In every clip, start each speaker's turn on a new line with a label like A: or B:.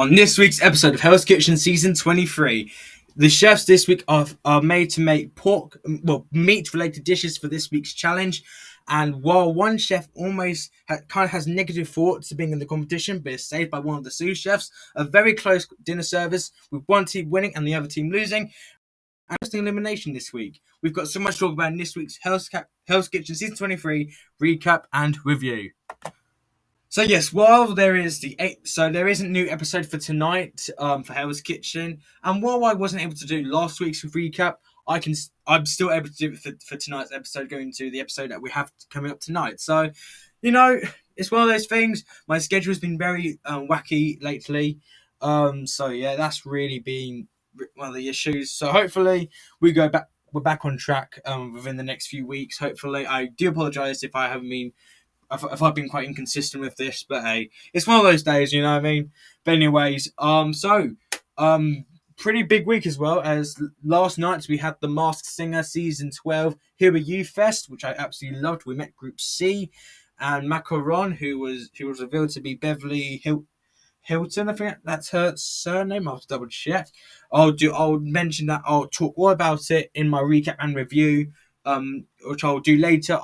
A: On this week's episode of Hell's Kitchen Season 23. The chefs this week are made to make meat-related dishes for this week's challenge. And while one chef almost kind of has negative thoughts of being in the competition, but is saved by one of the sous chefs, a very close dinner service with one team winning and the other team losing, and just elimination this week. We've got so much to talk about in this week's Hell's Kitchen Season 23 recap and review. So yes, while there is there is a new episode for tonight for Hell's Kitchen, and while I wasn't able to do last week's recap, I'm still able to do it for tonight's episode, going to the episode that we have coming up tonight. So, it's one of those things. My schedule has been very wacky lately, so yeah, that's really been one of the issues. So hopefully we're back on track within the next few weeks. Hopefully, I do apologise if I've been quite inconsistent with this, but hey, it's one of those days, you know what I mean? But anyways, pretty big week as well, as last night we had the Masked Singer Season 12 Here Are You Fest, which I absolutely loved. We met Group C, and Macaron, who was revealed to be Beverly Hilton, I think that's her surname. I'll have to double check. I'll mention that. I'll talk all about it in my recap and review, which I'll do later.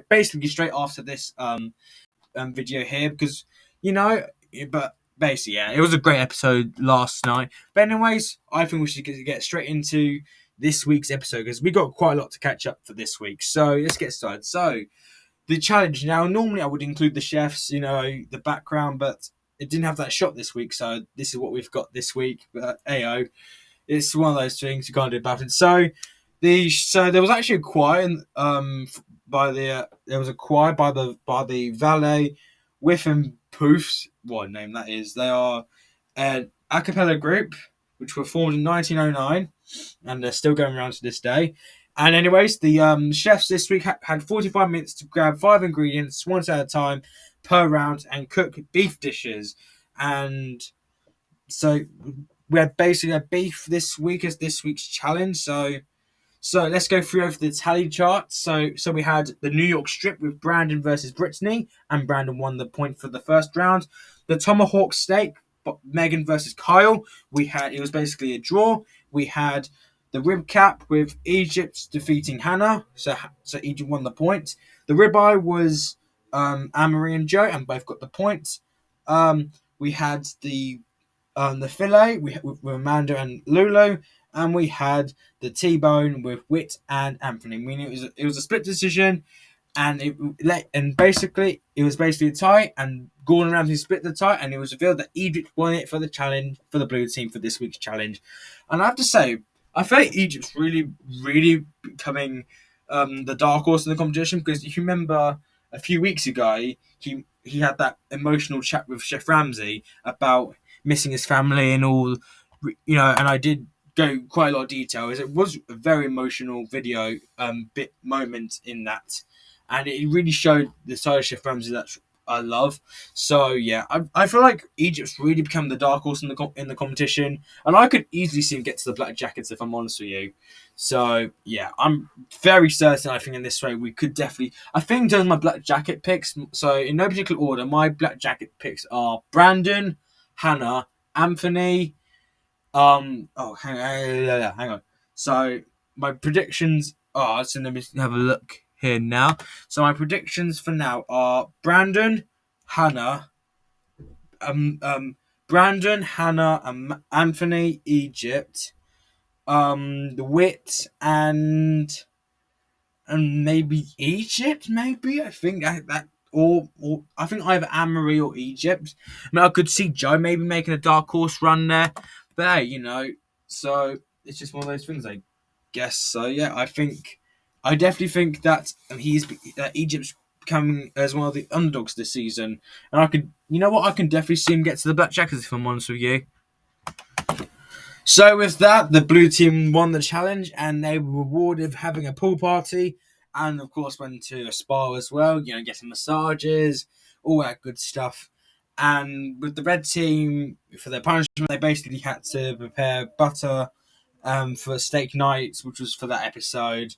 A: Basically straight after this video here, because but basically, yeah, it was a great episode last night. But anyways, I think we should get straight into this week's episode, because we got quite a lot to catch up for this week. So let's get started. So the challenge now. Normally, I would include the chefs, the background, but it didn't have that shot this week, so this is what we've got this week. But it's one of those things you can't do about it. So there was actually a choir by the Valet Whiff and Poofs. What name that is? They are an a cappella group which were formed in 1909, and they're still going around to this day. And anyways, the chefs this week had 45 minutes to grab 5 ingredients, one at a time, per round, and cook beef dishes. And so we had basically a beef this week as this week's challenge. So let's go through over the tally chart. So we had the New York strip with Brandon versus Brittany, and Brandon won the point for the first round. The tomahawk steak, Megan versus Kyle. It was basically a draw. We had the rib cap with Egypt defeating Hannah, so Egypt won the point. The ribeye was Anne-Marie and Joe, and both got the point. We had the fillet with Amanda and Lulu, and we had the T-bone with Whit and Anthony. I mean, it was a split decision, and it was basically a tie, and Gordon Ramsay split the tie, and it was revealed that Egypt won it for the challenge, for the blue team, for this week's challenge. And I have to say, I feel like Egypt's really, really becoming the dark horse in the competition, because if you remember a few weeks ago, he had that emotional chat with Chef Ramsay about missing his family and all, and I did go quite a lot of details. It was a very emotional video moment in that, and it really showed the side of Chef Ramsay that I love. So yeah, I feel like Egypt's really become the dark horse in the competition, and I could easily see him get to the Black Jackets, if I'm honest with you. So yeah, I'm very certain. I think in this way we could definitely. I think those are my Black Jacket picks. So in no particular order, my Black Jacket picks are Brandon, Hannah, Anthony. Hang on. So my predictions are. So let me have a look here now. So my predictions for now are Brandon, Hannah, Anthony, Egypt, the Wit, and maybe Egypt. Maybe I think or I think either Anne-Marie or Egypt. I mean, I could see Joe maybe making a dark horse run there, but hey, so it's just one of those things, I guess. So yeah, I definitely think that Egypt's becoming as one of the underdogs this season, and I can definitely see him get to the Black Jackets, if I'm honest with you. So with that, the blue team won the challenge, and they were rewarded with having a pool party, and of course went to a spa as well, getting massages, all that good stuff. And with the red team, for their punishment, they basically had to prepare butter for steak nights, which was for that episode,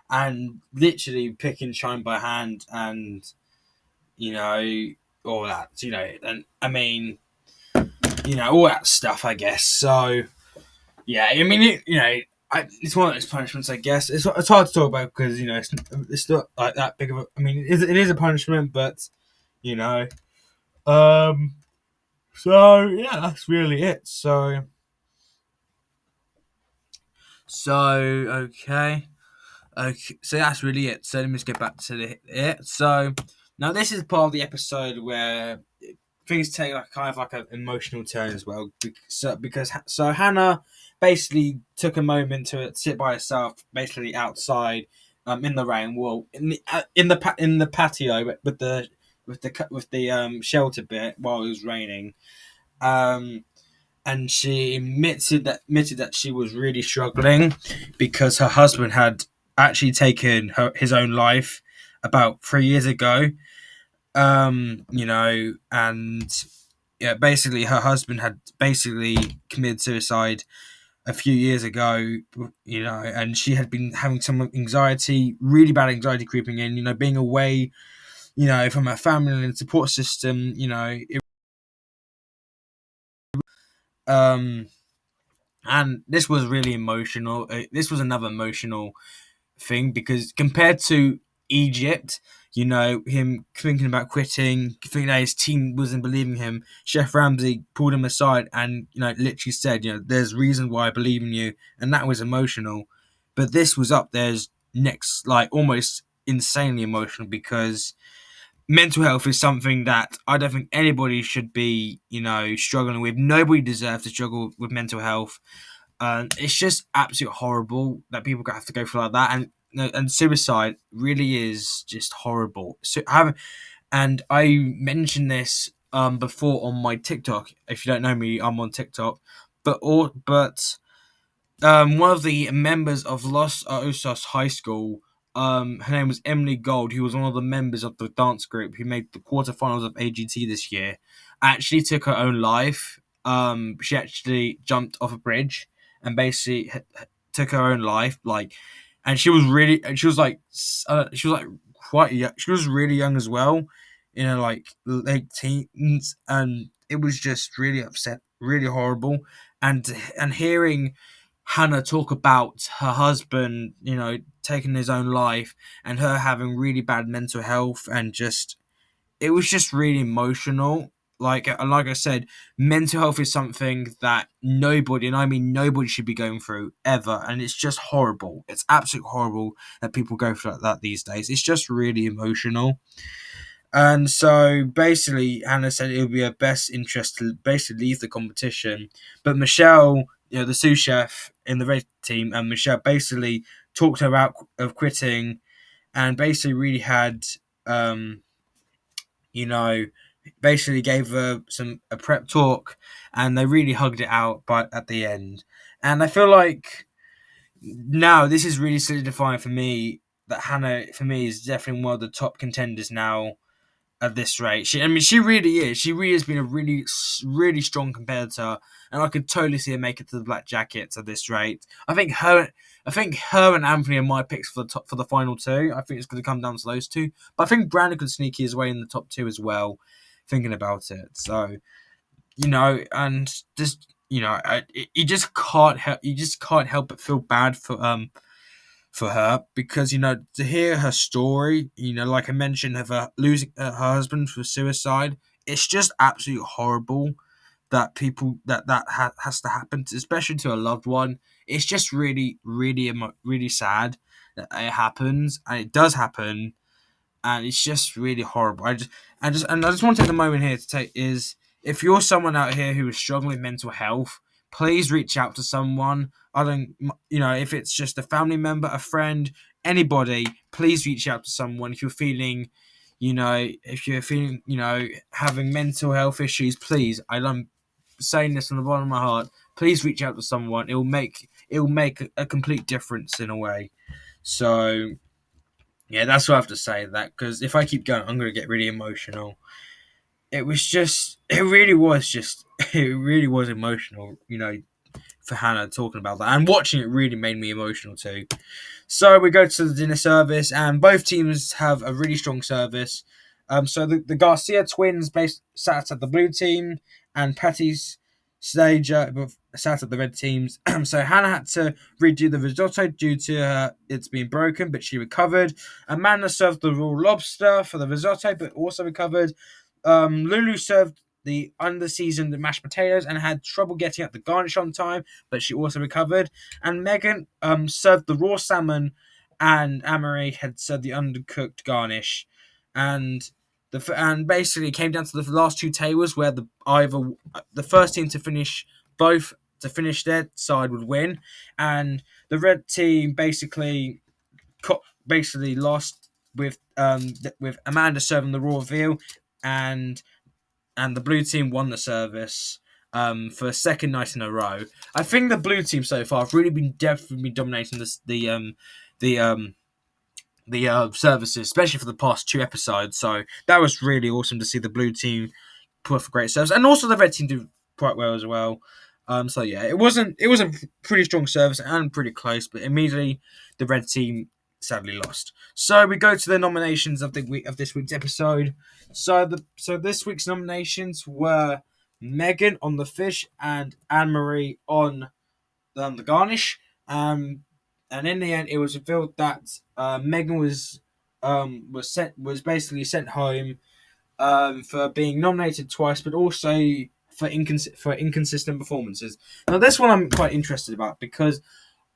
A: and literally pick and shine by hand, and all that, and I mean, all that stuff, I guess. So yeah, I mean, it's one of those punishments, I guess. It's hard to talk about because it's not like that big of a. I mean, it is a punishment, but you know, um. So yeah, that's really it. Okay. Okay, so that's really it. So let me just get back to it. So now this is part of the episode where things take like kind of like an emotional turn as well. So Hannah basically took a moment to sit by herself, basically outside, in the rain. Well, in the patio with the shelter bit while it was raining. Um, and she admitted that she was really struggling because her husband had actually taken his own life about 3 years ago. And yeah, basically her husband had basically committed suicide a few years ago. And she had been having some anxiety, really bad anxiety creeping in. Being away, from her family and support system. Um and this was really emotional. This was another emotional thing because compared to Egypt, him thinking about quitting, thinking that his team wasn't believing him, Chef Ramsay pulled him aside and literally said, there's reason why I believe in you, and that was emotional. But this was up there's next, like almost insanely emotional because mental health is something that I don't think anybody should be, struggling with. Nobody deserves to struggle with mental health. It's just absolutely horrible that people have to go through like that, and suicide really is just horrible. And I mentioned this before on my TikTok. If you don't know me, I'm on TikTok, but one of the members of Los Osos High School, her name was Emily Gold, who was one of the members of the dance group who made the quarterfinals of AGT this year, actually took her own life. She actually jumped off a bridge and basically took her own life. And she was like quite young. She was really young as well, like late teens, and it was just really upset, really horrible, and hearing Hannah talk about her husband, taking his own life and her having really bad mental health, and just it was just really emotional. Like I said, mental health is something that nobody, and I mean nobody, should be going through ever, and it's just horrible. It's absolutely horrible that people go through that these days. It's just really emotional. And so basically, Hannah said it would be her best interest to basically leave the competition. But Michelle, the sous chef in the red team, and Michelle basically talked her out of quitting and basically really had, you know, basically gave her a prep talk, and they really hugged it out at the end. And I feel like now this is really solidifying for me that Hannah, for me, is definitely one of the top contenders now at this rate. She really is. She really has been a really, really strong competitor, and I could totally see her make it to the Black Jackets at this rate. I think her and Anthony are my picks for the final two. I think it's going to come down to those two, but I think Brandon could sneak his way in the top two as well. Thinking about it, so and just you just can't help but feel bad for her because to hear her story, like I mentioned, of her losing her husband for suicide, it's just absolutely horrible that people has to happen, especially to a loved one. It's just really, really, really sad that it happens, and it does happen, and it's just really horrible. I just want to take the moment here to take is if you're someone out here who is struggling with mental health, please reach out to someone. I don't, if it's just a family member, a friend, anybody, please reach out to someone if you're feeling, having mental health issues. Please, I'm saying this from the bottom of my heart. Please reach out to someone. It will make a complete difference in a way. So yeah, that's what I have to say. That because if I keep going, I'm going to get really emotional. It really was emotional. For Hannah talking about that and watching it really made me emotional too. So we go to the dinner service, and both teams have a really strong service. So the Garcia twins sat at the blue team, and Patty's stage sat at the red teams. So Hannah had to redo the risotto due to it's being broken, but she recovered. Amanda served the raw lobster for the risotto, but also recovered. Lulu served the under-seasoned mashed potatoes and had trouble getting up the garnish on time, but she also recovered. And Megan served the raw salmon, and Amory had served the undercooked garnish. And basically it came down to the last two tables where the first team to finish their side would win, and the red team basically lost with Amanda serving the raw veal, and the blue team won the service for a second night in a row. I think the blue team so far have really been definitely dominating the services, especially for the past two episodes. So that was really awesome to see the blue team put off a great service, and also the red team do quite well as well. So yeah, it was a pretty strong service and pretty close, but immediately the red team sadly lost. So we go to the nominations of this week's episode. So this week's nominations were Megan on the fish and Anne Marie on the garnish. And in the end, it was revealed that Megan was basically sent home for being nominated twice, but also for inconsistent performances. Now, this one I'm quite interested about because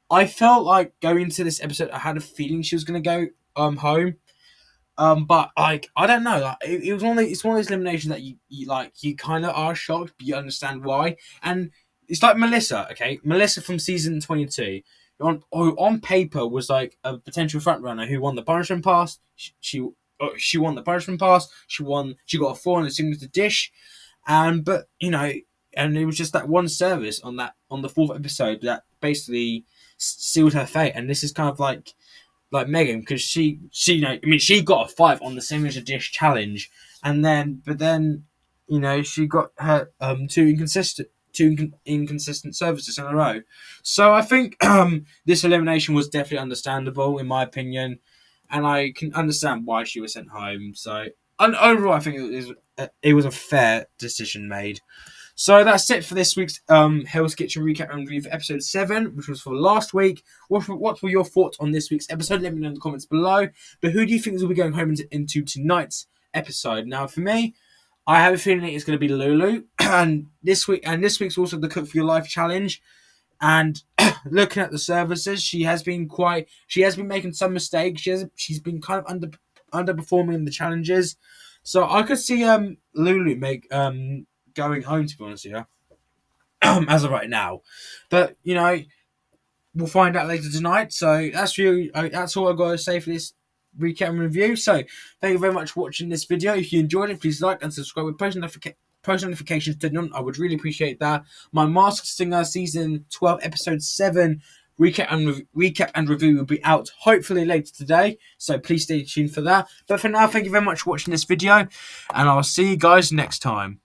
A: I felt like going into this episode, I had a feeling she was going to go home. But like I don't know, like it's one of those eliminations that you kind of are shocked, but you understand why. And it's like Melissa, okay, Melissa from season 22. On paper was like a potential front runner who won the punishment pass. She won the punishment pass. She got a 4 on the signature dish, and it was just that one service on the fourth episode that basically sealed her fate. And this is kind of like Megan, because she got a 5 on the signature dish challenge, but then she got her two inconsistent services in a row. So I think this elimination was definitely understandable in my opinion, and I can understand why she was sent home. So overall, I think it was a fair decision made. So that's it for this week's Hell's Kitchen recap and review for episode 7, which was for last week. What were your thoughts on this week's episode? Let me know in the comments below. But who do you think will be going home into tonight's episode? Now, for me, I have a feeling it's going to be Lulu, and this week's also the Cook for Your Life challenge. And looking at the services, she has been making some mistakes. She's been kind of underperforming in the challenges. So I could see Lulu going home, to be honest with you, as of right now. But we'll find out later tonight. So that's all I've got to say for this recap and review. So thank you very much for watching this video. If you enjoyed it, please like and subscribe with post notifications turned on. I would really appreciate that. My Masked Singer season 12 episode 7 recap and review will be out hopefully later today, so please stay tuned for that. But for now, thank you very much for watching this video, and I'll see you guys next time.